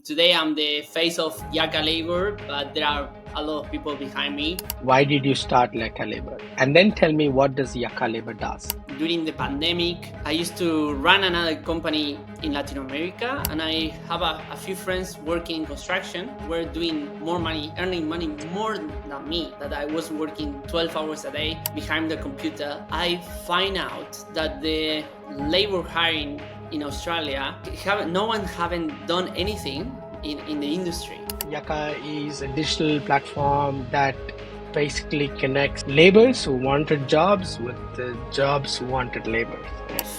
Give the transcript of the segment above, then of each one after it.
Today I'm the face of Yakkalabour, but there are a lot of people behind me. Why did you start Yakkalabour? And then tell me, what does Yakkalabour does? During the pandemic, I used to run another company in Latin America, and I have a few friends working in construction. We're doing more money, earning money more than me, that I was working 12 hours a day behind the computer. I find out that the labor hiring in Australia, no one haven't done anything in the industry. Yakka is a digital platform that basically connects laborers who wanted jobs with the jobs who wanted labor.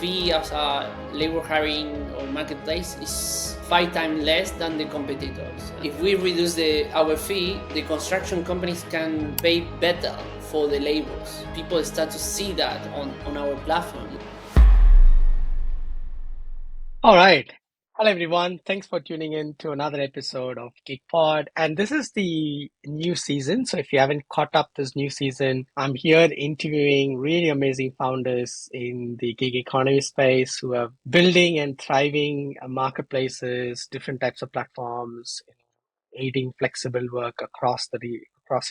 Fee as a labor hiring or marketplace is 5 times less than the competitors. If we reduce our fee, the construction companies can pay better for the laborers. People start to see that on our platform. All right. Hello, everyone. Thanks for tuning in to another episode of GigPod. And this is the new season. So if you haven't caught up this new season, I'm here interviewing really amazing founders in the gig economy space who are building and thriving marketplaces, different types of platforms, aiding flexible work across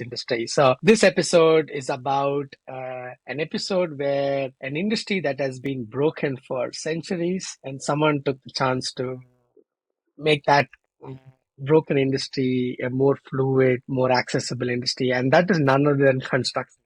industry. So this episode is about an episode where an industry that has been broken for centuries, and someone took the chance to make that broken industry a more fluid, more accessible industry, and that is none other than construction.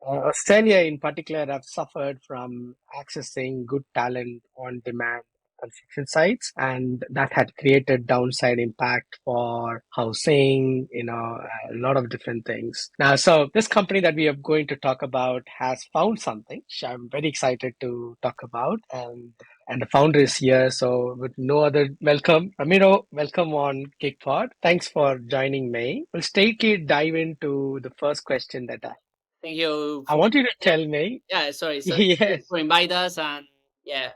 Australia, in particular, have suffered from accessing good talent on demand construction sites, and that had created downside impact for housing, a lot of different things. Now, so this company that we are going to talk about has found something, which I'm very excited to talk about, and the founder is here. So, with no other welcome, Ramiro, welcome on GigPod. Thanks for joining me. We'll straightly dive into the first question that Thank you I for want you to tell me. sorry Yes. for invite us. And yeah,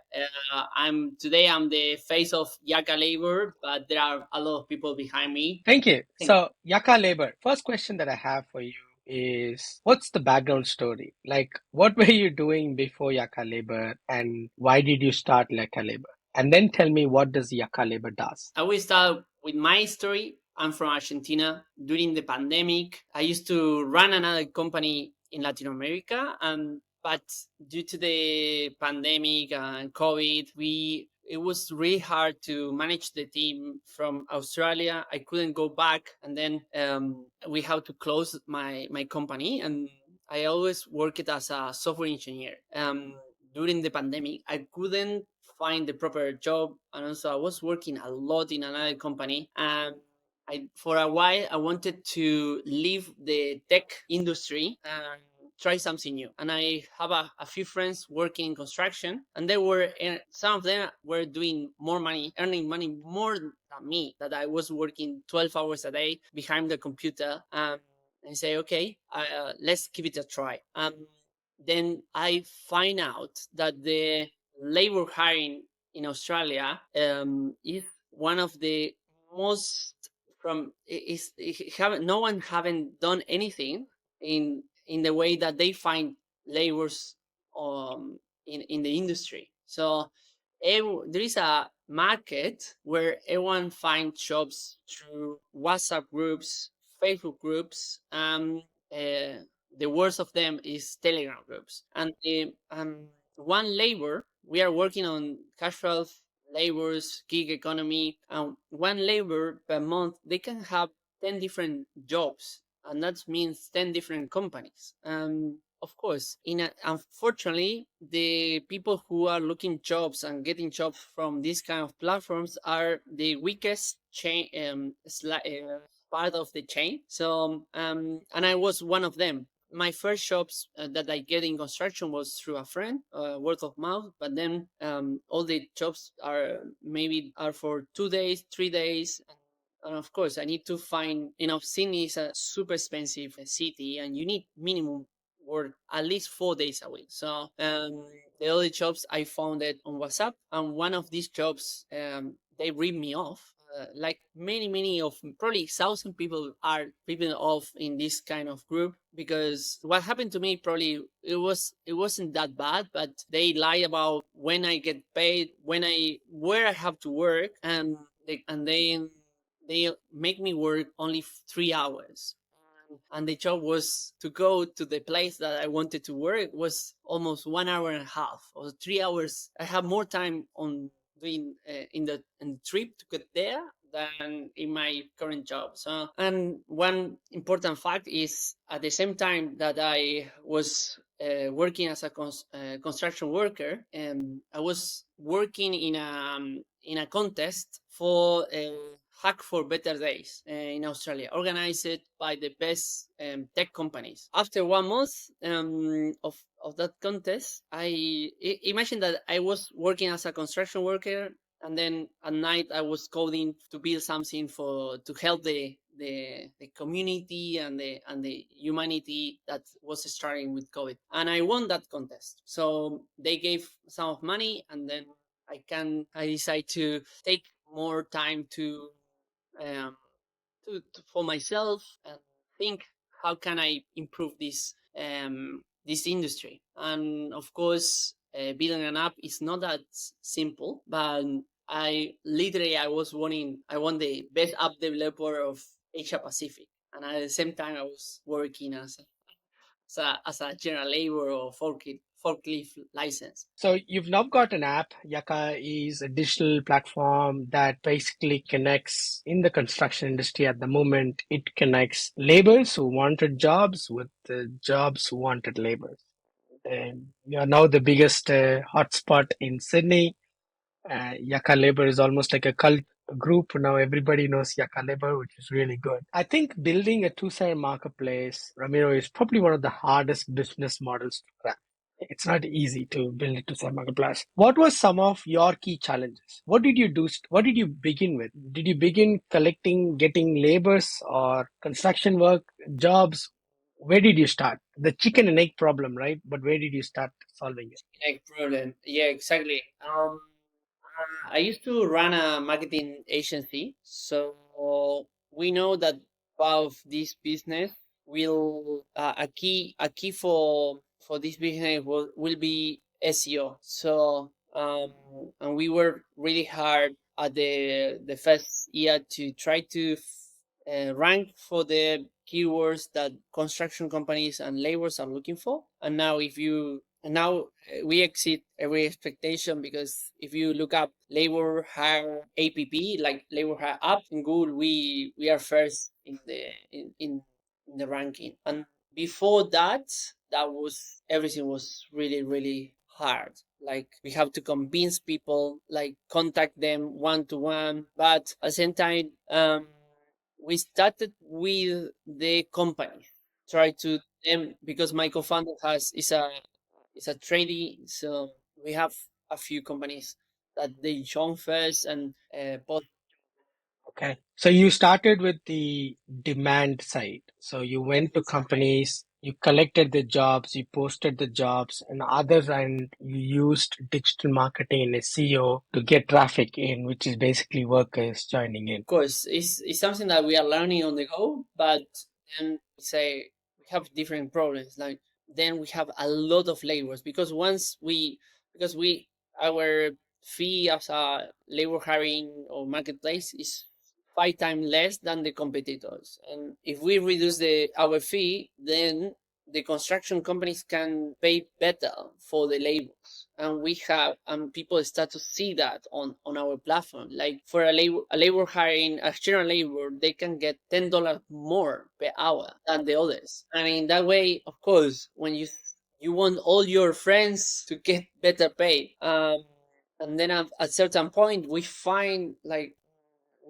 I'm the face of Yakkalabour, but there are a lot of people behind me. Thank you. Thank So, Yakkalabour, first question that I have for you is, what's the background story? Like, what were you doing before Yakkalabour, and why did you start Yakkalabour? And then tell me, what does Yakkalabour does? I will start with my story. I'm from Argentina. During the pandemic, I used to run another company in Latin America, but due to the pandemic and COVID, it was really hard to manage the team from Australia. I couldn't go back, and then we had to close my company. And I always worked as a software engineer. During the pandemic, I couldn't find the proper job, and also I was working a lot in another company. And for a while, I wanted to leave the tech industry and try something new. And I have a few friends working in construction, and some of them were doing more money, earning money more than me, that I was working 12 hours a day behind the computer. And say, okay, let's give it a try. Then I find out that the labor hiring in Australia is one of the most no one haven't done anything in the way that they find laborers in the industry. So there is a market where everyone finds jobs through WhatsApp groups, Facebook groups. The worst of them is Telegram groups. And one labor, we are working on casual labors, gig economy, and one labor per month, they can have 10 different jobs, and that means 10 different companies. Of course, unfortunately, the people who are looking jobs and getting jobs from these kind of platforms are the weakest chain part of the chain. So, and I was one of them. My first jobs that I get in construction was through a friend, word of mouth. But then all the jobs are for 2 days, 3 days. And of course, I need to find, Sydney is a super expensive city, and you need minimum work at least 4 days a week. So the other jobs I found it on WhatsApp, and one of these jobs they read me off. Like many of probably 1,000 people are ripping off in this kind of group, because what happened to me, probably it wasn't that bad, but they lie about when I get paid, where I have to work, and they they make me work only 3 hours, and the job was to go to the place that I wanted to work was almost 1 hour and a half or 3 hours. I have more time on doing in the trip to get there than in my current job. So, and one important fact is at the same time that I was working as a construction worker, I was working in a contest for Hack for Better Days in Australia, organized by the best tech companies. After 1 month of that contest, imagine that I was working as a construction worker, and then at night I was coding to build something for to help the community and the humanity that was starting with COVID. And I won that contest. So they gave some of money, and then I decide to take more time um, for myself and think how can I improve this industry. And of course, building an app is not that simple, but I was winning. I won the best app developer of Asia Pacific, and at the same time I was working as a general labor or forklift license. So you've now got an app. Yaka is a digital platform that basically connects in the construction industry at the moment. It connects laborers who wanted jobs with the jobs who wanted laborers. And you're now the biggest hotspot in Sydney. Yaka Labor is almost like a cult group. Now everybody knows Yaka Labor, which is really good. I think building a two-sided marketplace, Ramiro, is probably one of the hardest business models to crack. It's not easy to build a two-sided marketplace. What was some of your key challenges? What did you do? What did you begin with? Did you begin collecting, getting labors or construction work, jobs? Where did you start? The chicken and egg problem, right? But where did you start solving it? Like problem. Yeah, exactly. I used to run a marketing agency, so we know that part of this business will a key for this business will be SEO. So and we work really hard at the first year to try to rank for the keywords that construction companies and laborers are looking for. And now if you and now we exceed every expectation, because if you look up labor hire app, like labor hire app in Google, we are first in the ranking. And before that, that was everything was really really hard. Like we have to convince people, like contact them one to one. But at the same time, we started with the company, try to them, because my co-founder has is a trading. So we have a few companies that they join first and both. Okay. So you started with the demand side. So you went to companies, you collected the jobs, you posted the jobs, and other end you used digital marketing and SEO to get traffic in, which is basically workers joining in. Of course, it's something that we are learning on the go, but then we say we have different problems. Like then we have a lot of labors, because because we our fee as a labor hiring or marketplace is 5 times less than the competitors. And if we reduce our fee, then the construction companies can pay better for the labors, and we have and people start to see that on our platform. Like for a labor hiring a general labor, they can get $10 more per hour than the others. And in that way, of course, when you want all your friends to get better paid, and then at a certain point we find, like,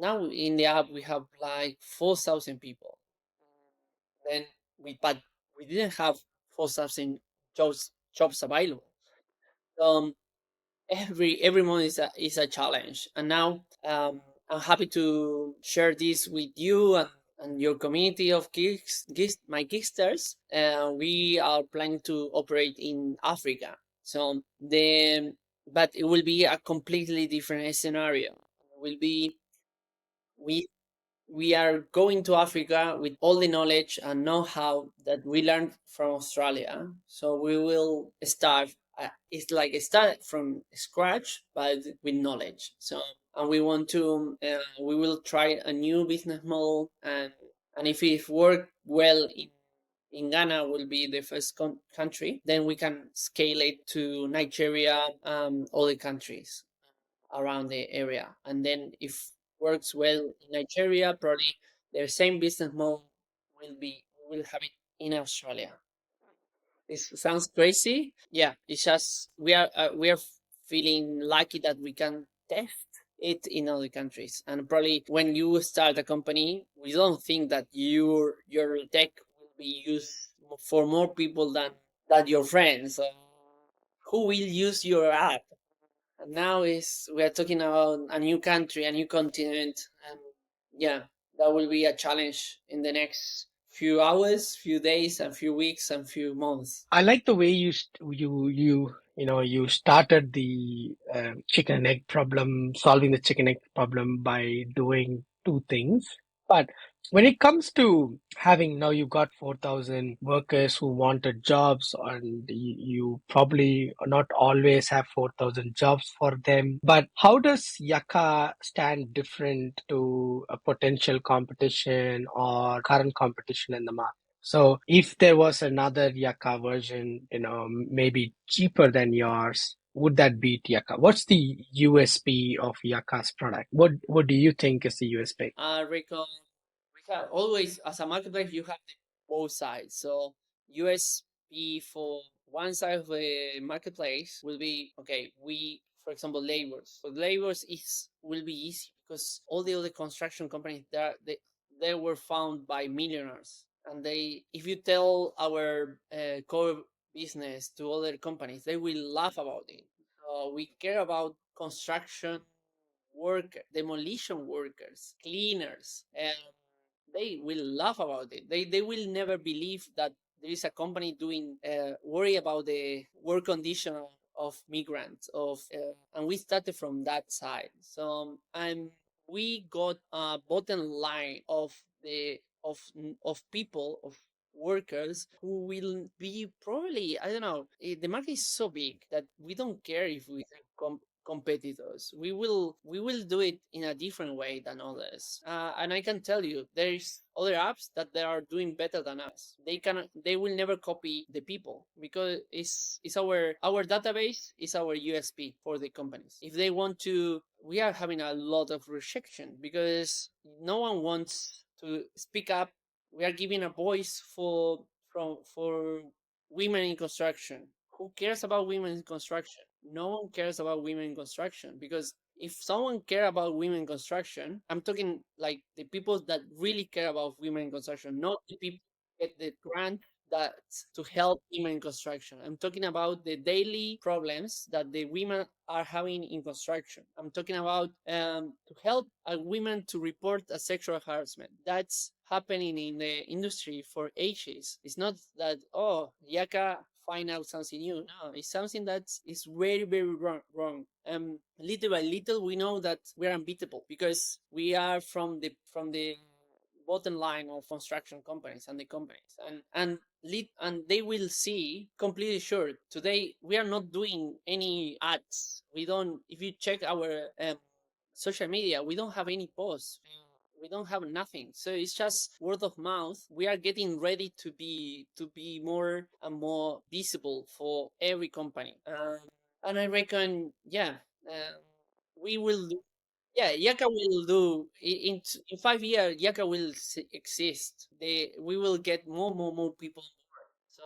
now in the app we have like 4,000 people. Then but we didn't have 4,000 jobs available. Um, every month is a challenge, and now I'm happy to share this with you and your community of my Gigsters. We are planning to operate in Africa, so the but it will be a completely different scenario. It will be we we are going to Africa with all the knowledge and know-how that we learned from Australia. So we will start. It's like a start from scratch, but with knowledge. So and we want to we will try a new business model, and if it work well in Ghana will be the first country, then we can scale it to Nigeria, other countries around the area. And then if works well in Nigeria, probably the same business model we will have it in Australia. This sounds crazy. Yeah, it's just we are feeling lucky that we can test it in other countries. And probably when you start a company, we don't think that your tech will be used for more people than your friends. Who will use your app? And now is we are talking about a new country, a new continent, and yeah, that will be a challenge in the next few hours, few days, and few weeks, and few months. I like the way you started the chicken and egg problem, solving the chicken egg problem by doing two things. But when it comes to having now you've got 4,000 workers who wanted jobs, and you probably not always have 4,000 jobs for them. But how does Yaka stand different to a potential competition or current competition in the market? So if there was another Yaka version, maybe cheaper than yours, would that beat Yaka? What's the USP of Yaka's product? What do you think is the USP? Reckon we have always as a marketplace you have both sides. So USP for one side of the marketplace will be okay. We, for example, labors. For labors is will be easy because all the other construction companies they were found by millionaires, and they if you tell our core business to other companies, they will laugh about it. So we care about construction worker, demolition workers, cleaners, and they will laugh about it. They will never believe that there is a company doing worry about the work condition of migrants and we started from that side. So we got a bottom line of people of workers who will be probably I don't know the market is so big that we don't care if we have competitors. We will do it in a different way than others. And I can tell you, there's other apps that they are doing better than us. They will never copy the people because it's our database is our USP for the companies. If they want to, we are having a lot of rejection because no one wants to speak up. We are giving a voice for women in construction. Who cares about women in construction? No one cares about women in construction because if someone care about women in construction, I'm talking like the people that really care about women in construction, not the people who get the grant that to help women in construction. I'm talking about the daily problems that the women are having in construction. I'm talking about to help a women to report a sexual harassment. That's happening in the industry for ages. It's not that Yaka find out something new. No, it's something that is very very wrong. Little by little, we know that we're unbeatable because we are from the bottom line of construction companies and the companies and they will see completely sure today we are not doing any ads. We don't if you check our social media we don't have any posts. We don't have nothing, so it's just word of mouth. We are getting ready to be more and more visible for every company, and I reckon we will yeah, Yaka will do in 5 years. Yaka will exist. We will get more people. So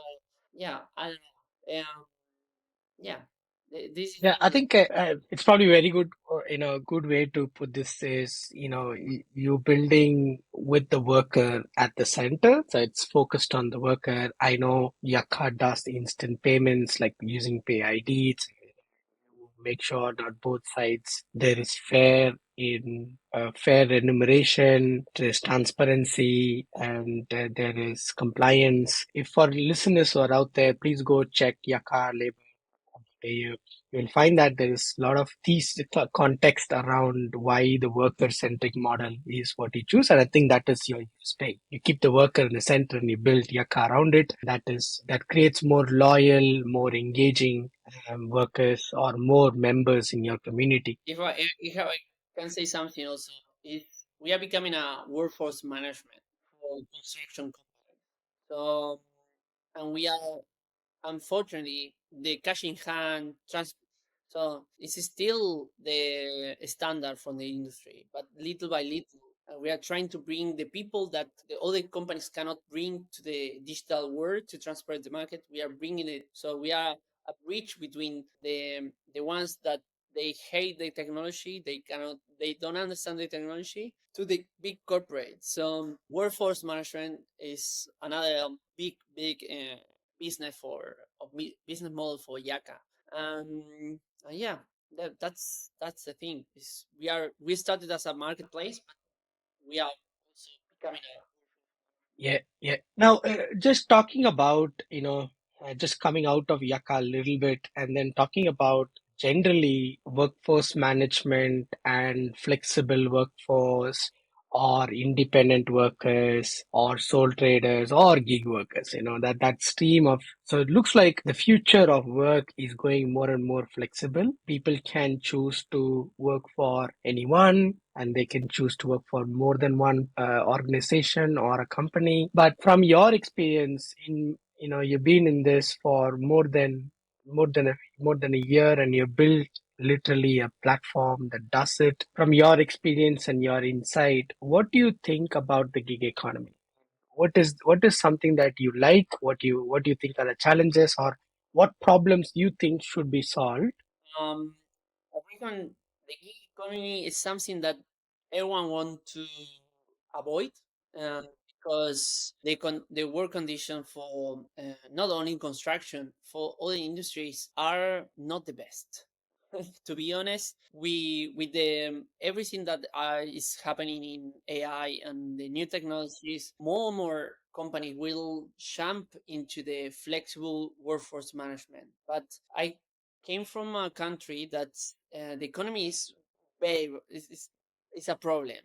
yeah, I don't know. Yeah, this is Yeah, I think it's probably very good, good way to put this is, you building with the worker at the center. So it's focused on the worker. I know Yakka does the instant payments, like using Pay ID. Make sure that both sides there is fair remuneration, there's transparency, and there is compliance. If for listeners who are out there, please go check Yakka labor. You'll find that there is a lot of these context around why the worker-centric model is what you choose, and I think that is your USP. You keep the worker in the center and you build your car around it. That creates more loyal, more engaging workers or more members in your community. if I can say something also. Is we are becoming a workforce management for construction companies. So, and we are unfortunately the cash in hand so it's still the standard from the industry, but little by little we are trying to bring the people that the other companies cannot bring to the digital world to transfer the market. We are bringing it, so we are a bridge between the ones that they hate the technology, they don't understand the technology, to the big corporates. So workforce management is another big business business model for Yaka. Yeah, that's the thing. Is we started as a marketplace, but we are also becoming a. Yeah, yeah. Now, just talking about, just coming out of Yaka a little bit and then talking about generally workforce management and flexible workforce or independent workers or sole traders or gig workers, that stream of, so it looks like the future of work is going more and more flexible. People can choose to work for anyone and they can choose to work for more than one organization or a company. But from your experience you've been in this for more than a year, and you built literally a platform that does it. From your experience and your insight, what do you think about the gig economy? What is something that you like? What do you think are the challenges, or what problems you think should be solved? Um, I reckon the gig economy is something that everyone want to avoid, because the work condition for not only in construction, for other industries are not the best. To be honest, we with the everything that is happening in AI and the new technologies, more and more companies will jump into the flexible workforce management. But I came from a country that's the economy is very is a problem.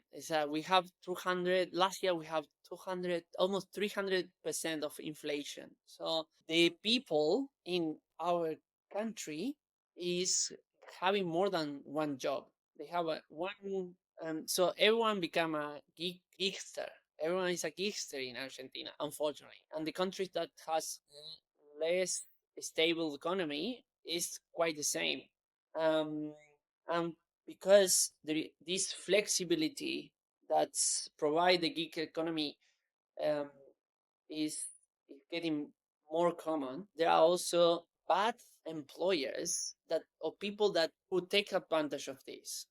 We have 200 last year. We have 200, almost 300% of inflation. So the people in our country is having more than one job. They have a one. So everyone become a gigster. Everyone is a gigster in Argentina, unfortunately. And the countries that has less stable economy is quite the same. Um, and because this flexibility that's provide the gig economy um, is getting more common. There are also bad employers that or people that who take advantage of this.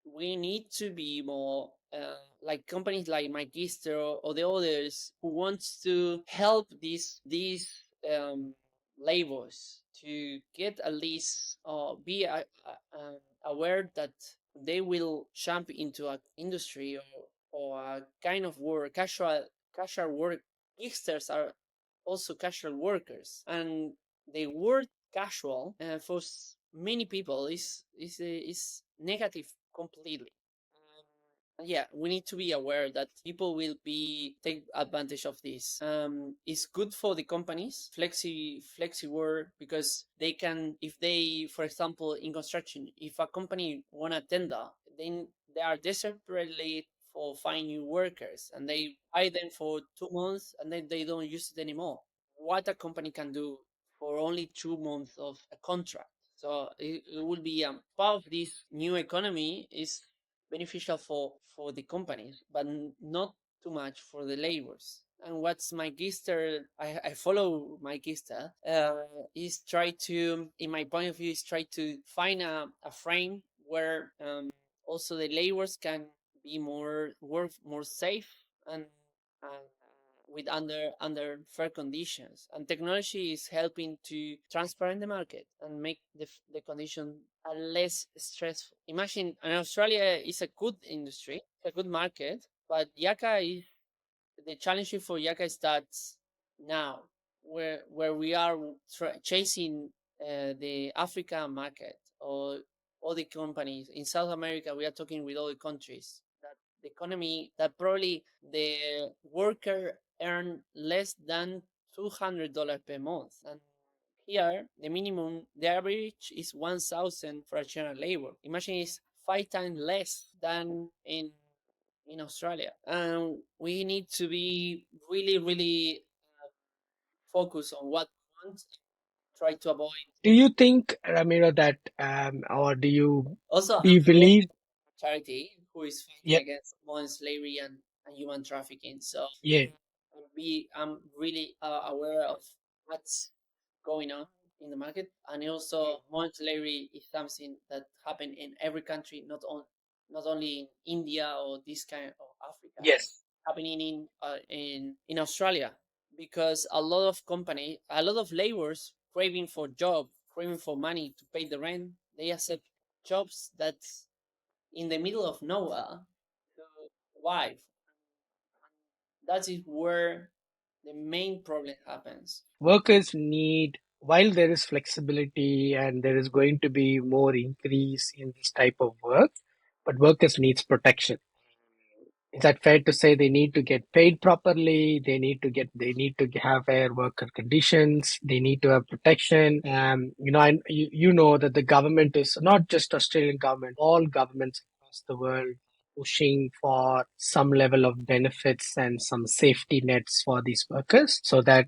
We need to be more like companies like Magister or the others who wants to help these um, labors to get at least be aware that they will jump into an industry or a kind of work, casual work. Gigsters are also casual workers, and the word casual for many people is negative completely. Yeah, we need to be aware that people will be take advantage of this. It's good for the companies, flexi work, because they can, if they, for example, in construction, if a company want a tender, then they are desperately for find new workers, and they hire them for 2 months, and then they don't use it anymore. What a company can do for only 2 months of a contract. So it will be part of this new economy is beneficial for the companies, but not too much for the laborers. And what's my gister? I follow my gister. Is try to, in my point of view, is try to find a frame where also the laborers can be more work more safe and with under fair conditions, and technology is helping to transparent the market and make the condition less stressful. Imagine, and Australia is a good industry, a good market, but Yaka is the challenge for Yaka starts now, where we are chasing the African market or all the companies in South America. We are talking with all the countries that the economy that probably the worker earn less than $200 per month, and here the minimum, the average is 1,000 for a general labor. Imagine it's 5 times less than in Australia. And we need to be really, really focused on what we want, try to avoid. Do you think, Ramiro, that or Also, do you I'm believe? charity who is fighting Yeah, against modern slavery and human trafficking. So yeah, I'm really aware of what's going on in the market, and also modern slavery is something that happened in every country, not only in India or this kind of Africa, yes. happening in Australia, because a lot of company, a lot of laborers craving for job, craving for money to pay the rent, they accept jobs that's in the middle of nowhere. So why? That is where the main problem happens. Workers need, while there is flexibility and there is going to be more increase in this type of work, but workers needs protection. Is that fair to say they need to get paid properly? They need to have fair worker conditions. They need to have protection. You know that the government is not just Australian government, all governments across the world pushing for some level of benefits and some safety nets for these workers so that,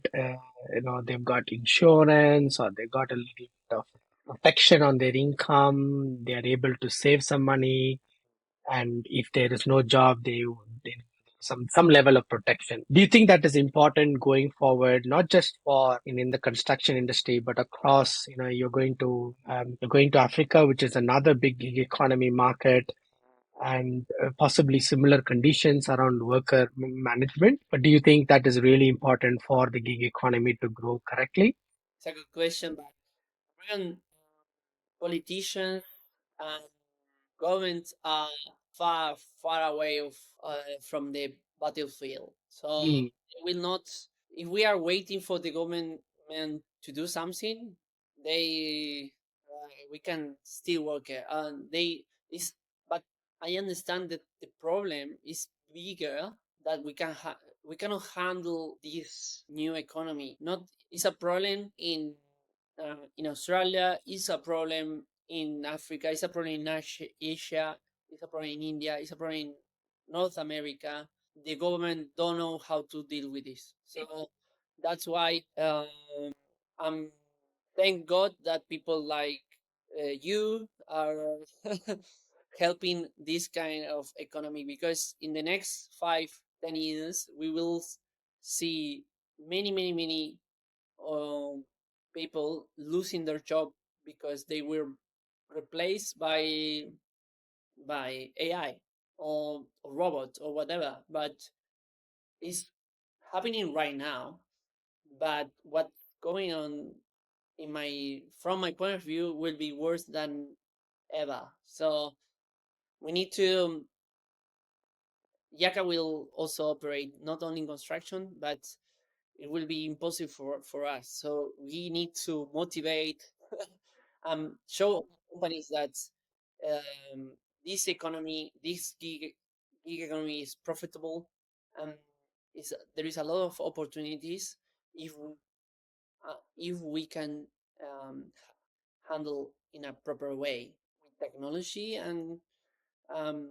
they've got insurance or they've got a little bit of protection on their income. They are able to save some money, and if there is no job, they some level of protection. Do you think that is important going forward, not just for in the construction industry, but across? You're going to Africa, which is another big gig economy market, and possibly similar conditions around worker management. But do you think that is really important for the gig economy to grow correctly? It's a good question, but American politicians and governments are far, far away from the battlefield. So Mm. they will not. If we are waiting for the government to do something, they we can still work it. And they is, but I understand that the problem is bigger, that we cannot handle this new economy. Not It's a problem in Australia, it's a problem in Africa, it's a problem in Asia, it's a problem in India, it's a problem in North America. The government don't know how to deal with this. So that's why I'm thank God that people like you are helping this kind of economy, because in the next 5, 10 years we will see many, many, many um, people losing their job because they were replaced by AI or robot or whatever. But it's happening right now. But what's going on in my from my point of view will be worse than ever. So we need to. Yaka will also operate not only in construction, but it will be impossible for us. So we need to motivate, show companies that um, this gig economy is profitable, and there is a lot of opportunities if we can handle in a proper way with technology, and um,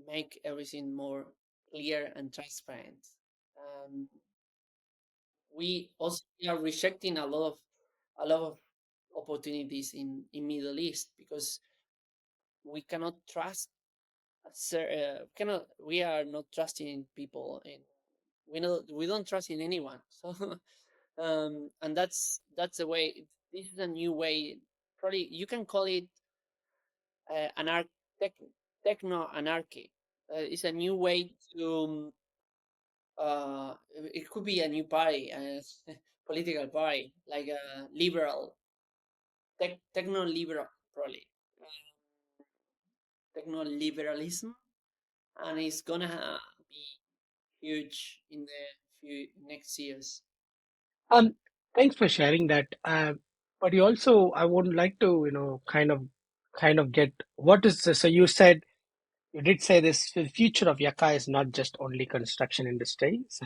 make everything more clear and transparent. Um, we are rejecting a lot of opportunities in Middle East, because we cannot trust cannot we are not trusting in people, and we don't trust in anyone. So and that's the way. This is a new way. Probably you can call it anar- tech, techno anarchy. It's a new way to it could be a new party, political party, like a liberal, techno liberal, probably techno liberalism, and it's gonna be huge in the few next years. Um, Thanks for sharing that. But you also, I would like to, kind of get what is this? So you did say this the future of Yaka is not just only construction industry. So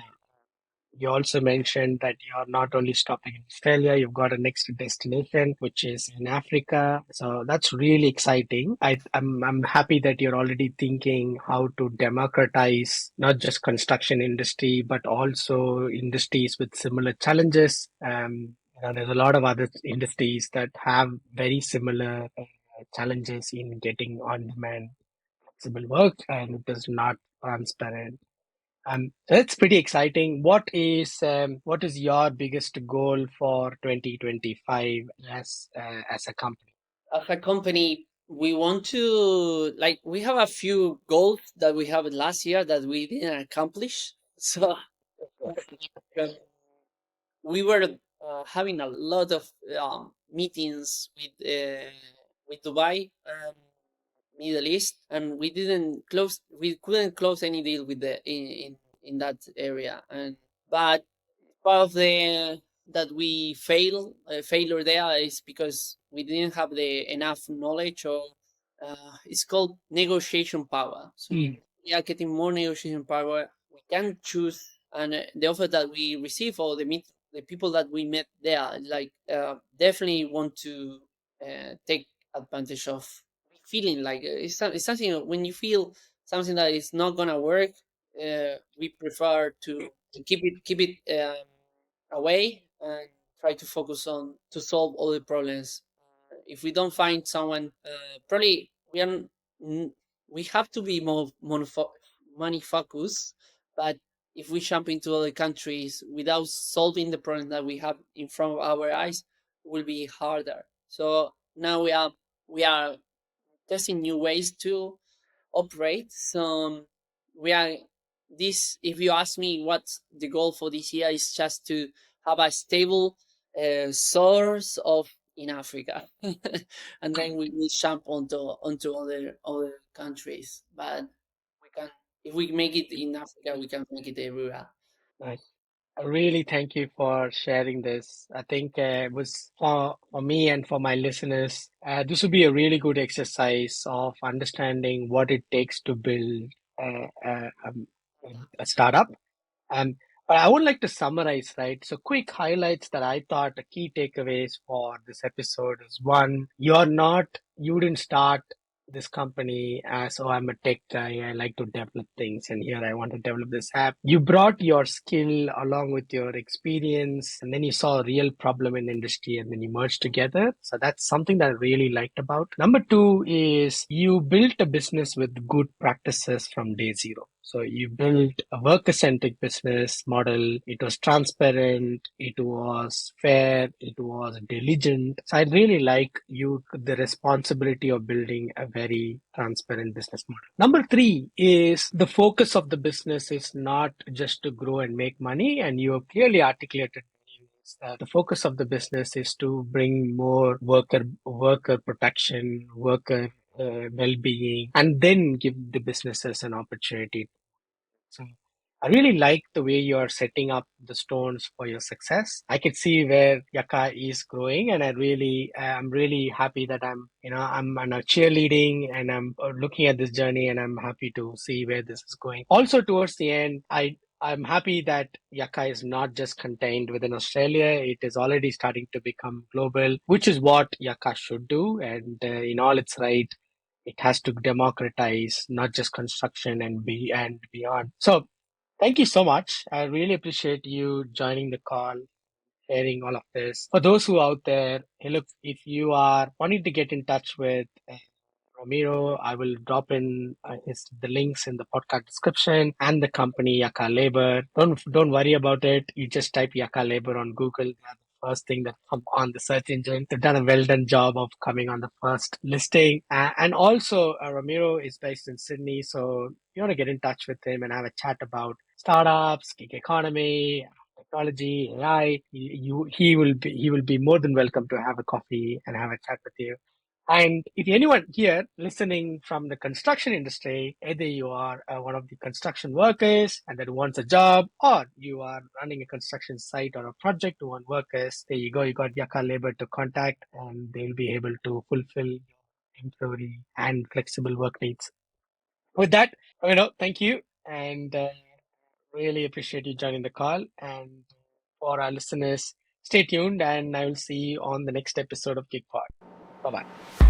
You also mentioned that you're not only stopping in Australia, you've got a next destination, which is in Africa. So that's really exciting. I'm happy that you're already thinking how to democratize not just construction industry, but also industries with similar challenges. There's a lot of other industries that have very similar challenges in getting on-demand flexible work, and it is not transparent. That's pretty exciting. What is your biggest goal for 2025 as a company? As a company, we want to, like, we have a few goals that we have last year that we didn't accomplish. So uh, we were having a lot of meetings with Dubai, Middle East, and we couldn't close any deal with in that area. And but part of the that we failure there is because we didn't have the enough knowledge, or it's called negotiation power. So Mm. we are getting more negotiation power. We can choose, and the offer that we receive, or the people that we met there, like, definitely want to take advantage of feeling like it's something. When you feel something that is not gonna work, we prefer to keep it away and try to focus on to solve all the problems. If we don't find someone, probably we have to be more money focused. But if we jump into other countries without solving the problem that we have in front of our eyes, it will be harder. So now we are testing new ways to operate. So we are this. If you ask me what's the goal for this year, is just to have a stable source of in Africa, and then we will jump onto other countries. But we can, if we make it in Africa, we can make it everywhere. Nice. I really thank you for sharing this. I think it was for me and for my listeners. This would be a really good exercise of understanding what it takes to build uh, uh, um, a startup. Um, but I would like to summarize, right? So, quick highlights that I thought the key takeaways for this episode is one, you didn't start this company as, oh, I'm a tech guy, I like to develop things, and here I want to develop this app. You brought your skill along with your experience, and then you saw a real problem in the industry, and then you merged together. So, that's something that I really liked about. Number two is you built a business with good practices from day zero. So you built a worker-centric business model. It was transparent. It was fair. It was diligent. So I really like the responsibility of building a very transparent business model. Number three is the focus of the business is not just to grow and make money. And you have clearly articulated is that the focus of the business is to bring more worker protection, worker well-being, and then give the businesses an opportunity. So I really like the way you're setting up the stones for your success. I could see where Yaka is growing, and I'm really happy that I'm on a cheerleading, and I'm looking at this journey, and I'm happy to see where this is going. Also, towards the end, I'm happy that Yaka is not just contained within Australia. It is already starting to become global, which is what Yaka should do. And in all its right, it has to democratize not just construction and beyond. So thank you so much. I really appreciate you joining the call, sharing all of this. For those who are out there, hey, look, if you are wanting to get in touch with Ramiro, I will drop in the links in the podcast description and the company Yaka Labor. Don't worry about it. You just type Yaka Labor on Google. They are the first thing that come on the search engine. They've done a well done job of coming on the first listing. And also, Ramiro is based in Sydney, so you want to get in touch with him and have a chat about startups, gig economy, technology, AI. He will be more than welcome to have a coffee and have a chat with you. And if anyone here listening from the construction industry, either you are one of the construction workers and that wants a job, or you are running a construction site or a project to want workers, there you go. You got Yaka Labor to contact, and they'll be able to fulfill your temporary and flexible work needs. With that, thank you. And Really appreciate you joining the call. And for our listeners, stay tuned and I will see you on the next episode of GigPod. Bye bye.